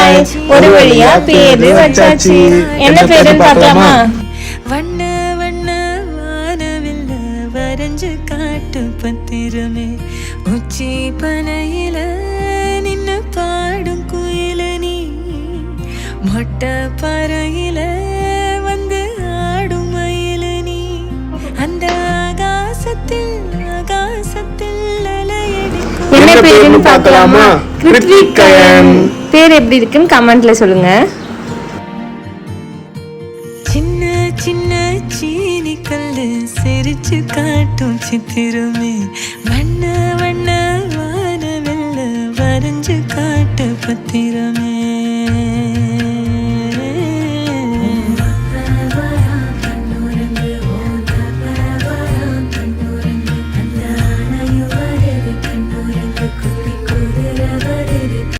Hi, ஒரு வழியா பேரு வச்சாச்சு. என்ன பேருன்னு பார்க்கலாமா? வண்ண வண்ண வானவில்ல வரைஞ்சு காட்டு பத்திரமே, உச்சி பனையில நின்னு பாடும் குயில நீ, மொட்டை பறையில வந்து ஆடும் மயில நீ, அந்த ஆகாசத்தில் அலையடிக்கும். என்ன பேருன்னு பார்க்கலாமா? கிருத்திகன். பேர் எப்படி இருக்குன்னு கமெண்ட்ல சொல்லுங்க. சின்ன சின்ன சீனி கல்லு சிரிச்சு காட்டும் சித்திரமே, வண்ண வண்ண வானவெல்ல வரைஞ்சு காட்டு பத்திரமே.